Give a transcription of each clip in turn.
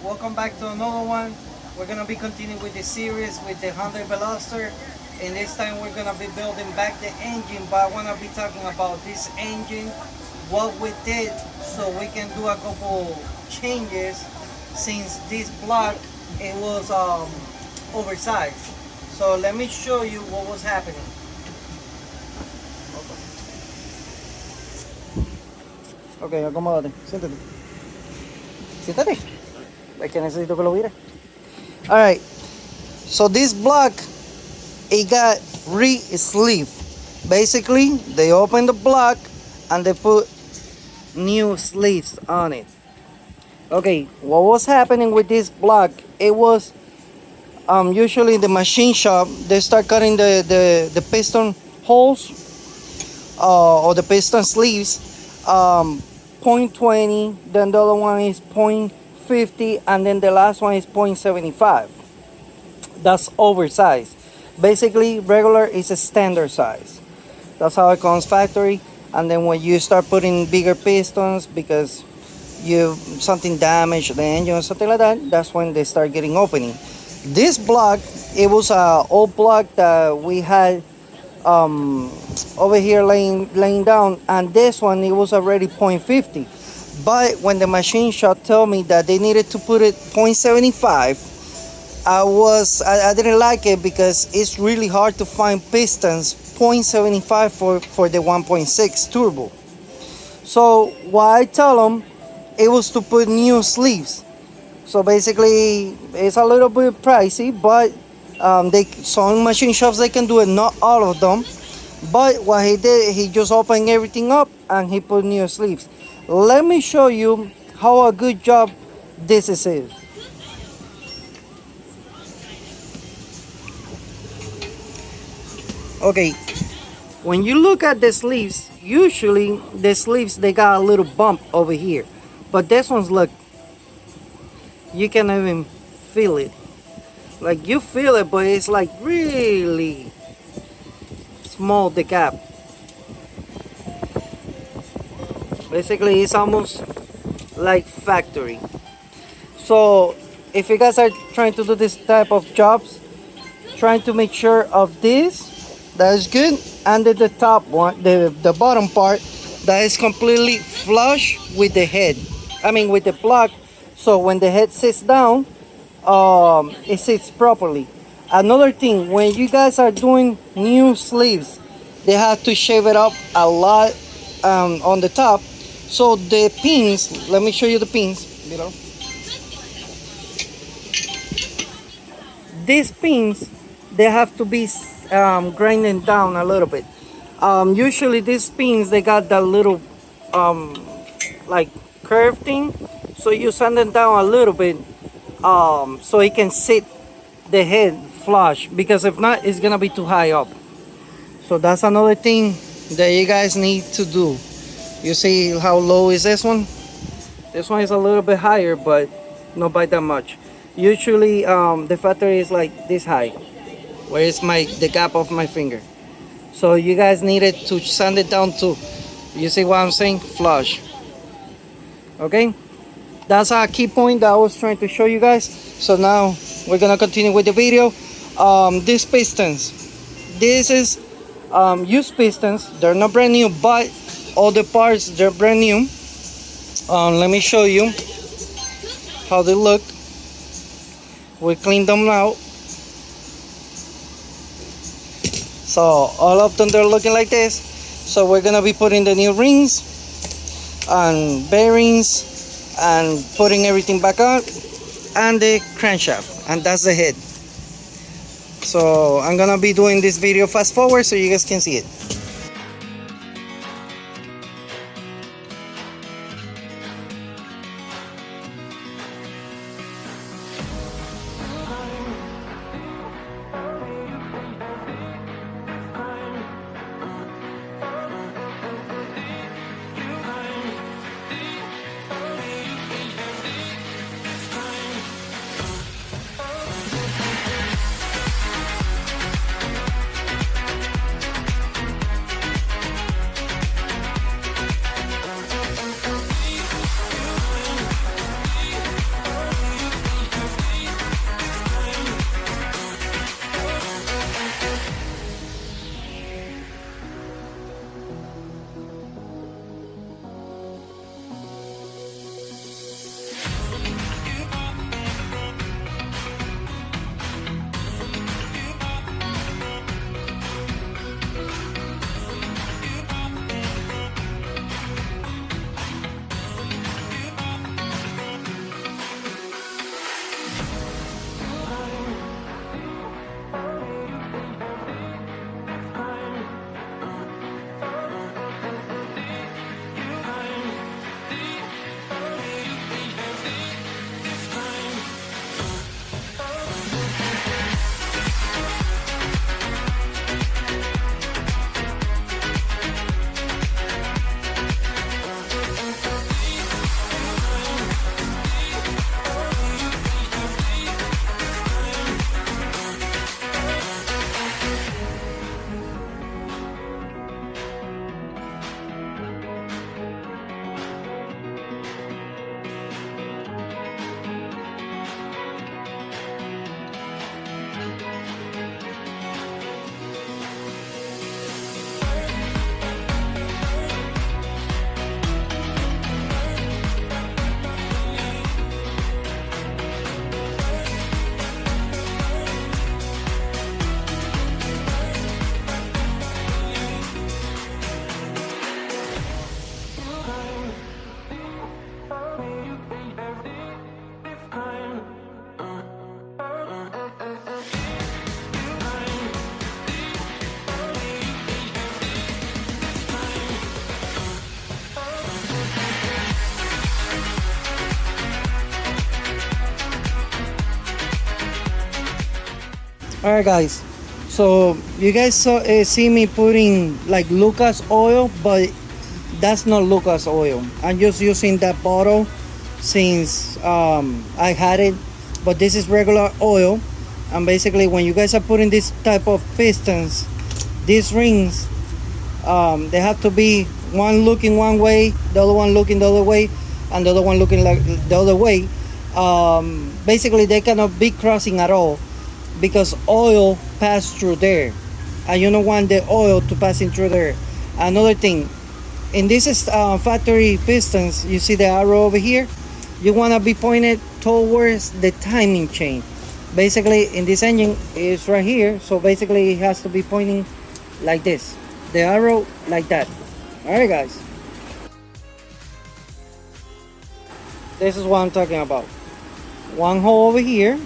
welcome back to another one. We're gonna be continuing with the series with the Hyundai Veloster, and this time we're gonna be building back the engine. But I wanna be talking about this engine, what we did, so we can do a couple changes since this block it was oversized. So let me show you what was happening. Ok, acomódate, siéntate. Siéntate. Es que necesito que lo mire. Alright, so this block, it got re-sleeved. Basically, they opened the block and they put new sleeves on it. Okay, what was happening with this block, it was usually in the machine shop, they start cutting the piston holes or the piston sleeves. 0.20, then the other one is 0.50, and then the last one is 0.75. That's oversized. Basically, regular is a standard size. That's how it comes factory. And then when you start putting bigger pistons because something damaged the engine or something like that, that's when they start getting opening. This block, it was an old block that we had over here laying down, and this one it was already 0.50, but when the machine shop told me that they needed to put it 0.75, I didn't like it because it's really hard to find pistons 0.75 for the 1.6 turbo. So what I tell them, it was to put new sleeves. So basically it's a little bit pricey, but some machine shops they can do it, not all of them. But what he did, he just opened everything up and he put new sleeves. Let me show you how a good job this is. Okay, when you look at the sleeves, usually the sleeves they got a little bump over here, but this one's, look, you can even feel it. Like you feel it, but it's like really small, the gap. Basically it's almost like factory. So if you guys are trying to do this type of jobs, trying to make sure of this, that is good, and then the top one, the bottom part, that is completely flush with the head, I mean with the block, so when the head sits down, it sits properly. Another thing, when you guys are doing new sleeves, they have to shave it up a lot on the top. So the pins, let me show you the pins below. These pins, they have to be grinding down a little bit. Usually these pins, they got that little like curve thing, so you sand them down a little bit so it can sit the head flush, because if not it's gonna be too high up. So that's another thing that you guys need to do. You see how low is this one? This one is a little bit higher, but not by that much. Usually the factory is like this high, where is the gap of my finger. So you guys needed to sand it down too. You see what I'm saying? Flush. Okay, that's a key point that I was trying to show you guys. So now we're gonna continue with the video. These pistons, this is used pistons. They're not brand new, but all the parts, they're brand new. Let me show you how they look. We cleaned them out. So all of them, they're looking like this. So we're gonna be putting the new rings and bearings and putting everything back on, and the crankshaft, and that's the head. So I'm gonna be doing this video fast forward so you guys can see it. All right, guys. So you guys see me putting like Lucas oil, but that's not Lucas oil. I'm just using that bottle since I had it, but this is regular oil. And basically, when you guys are putting this type of pistons, these rings, they have to be one looking one way, the other one looking the other way, and the other one looking like the other way. Basically, they cannot be crossing at all because oil passed through there, and you don't want the oil to pass in through there. Another thing, in this factory pistons, you see the arrow over here. You want to be pointed towards the timing chain. Basically, in this engine, it's right here, so basically it has to be pointing like this, the arrow like that. All right, guys, this is what I'm talking about. One hole over here,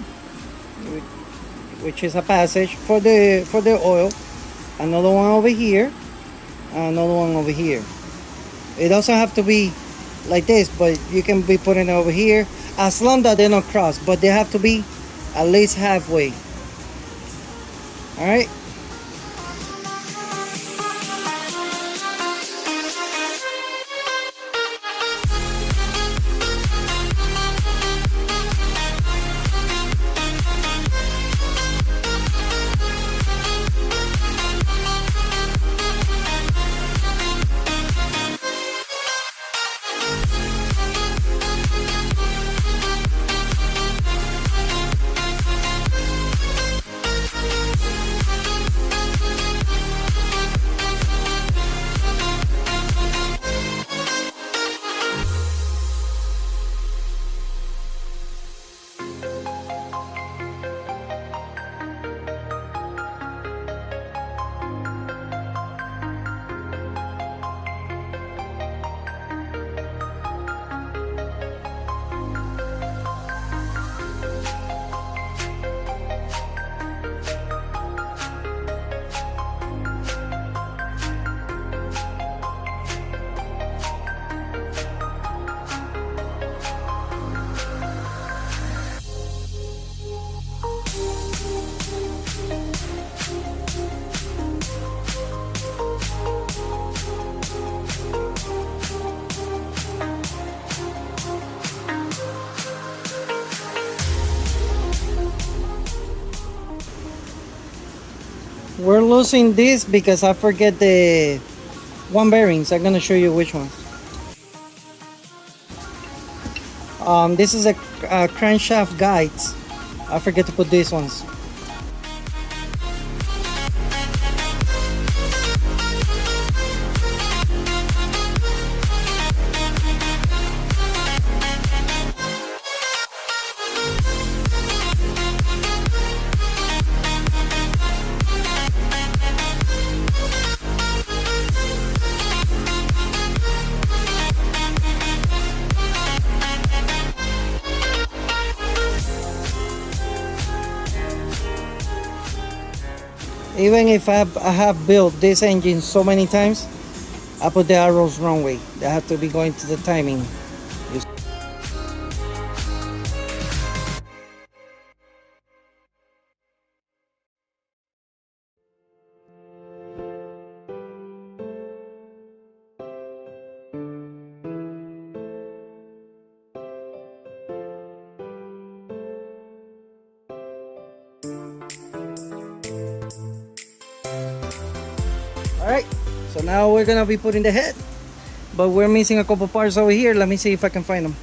which is a passage for the oil, another one over here, and another one over here. It doesn't have to be like this, but you can be putting it over here as long as they don't cross, but they have to be at least halfway. All right. We're losing this because I forget the one bearings. I'm gonna show you which one. This is a crankshaft guides. I forget to put these ones. Even if I have built this engine so many times, I put the arrows wrong way. They have to be going to the timing. Alright, so now we're gonna be putting the head, but we're missing a couple parts over here. Let me see if I can find them.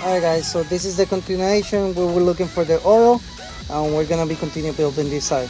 Alright guys, so this is the continuation where we're looking for the oil, and we're gonna be continue building this side.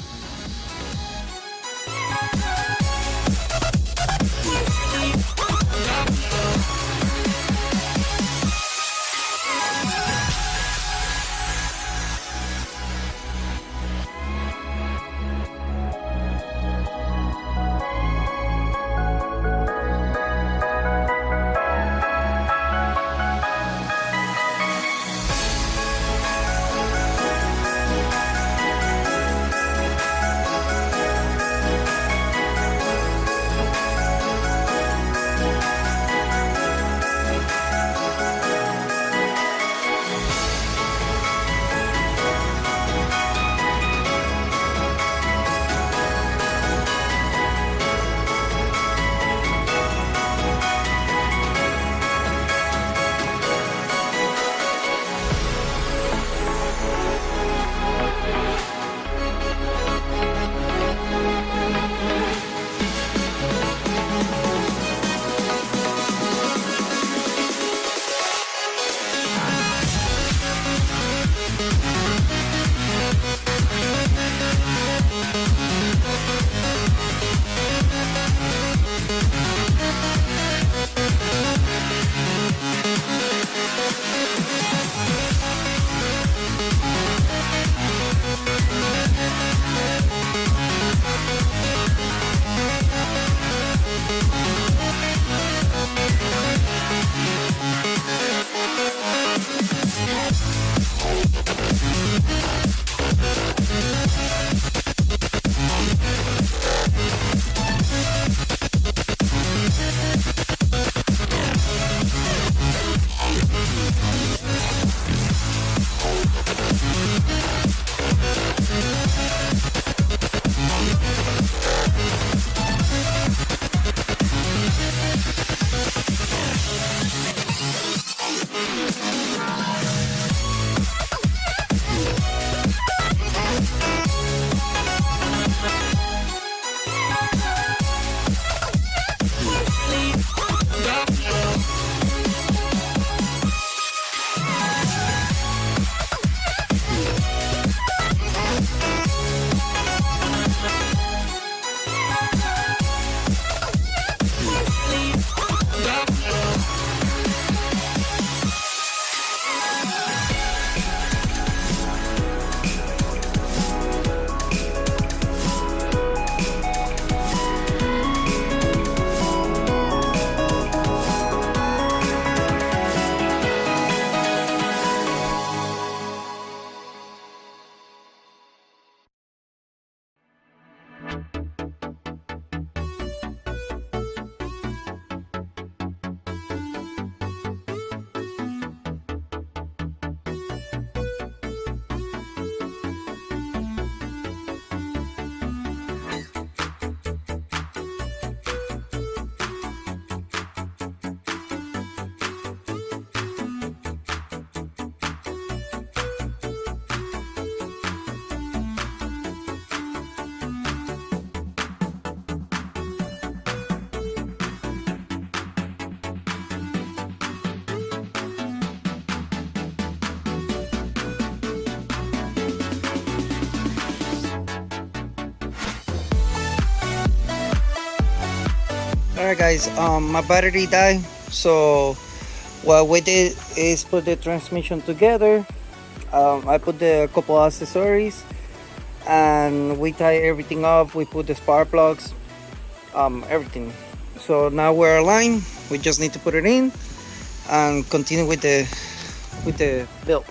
Alright guys, my battery died, so what we did is put the transmission together. I put a couple accessories and we tie everything up. We put the spark plugs, everything. So now we're aligned. We just need to put it in and continue with the build.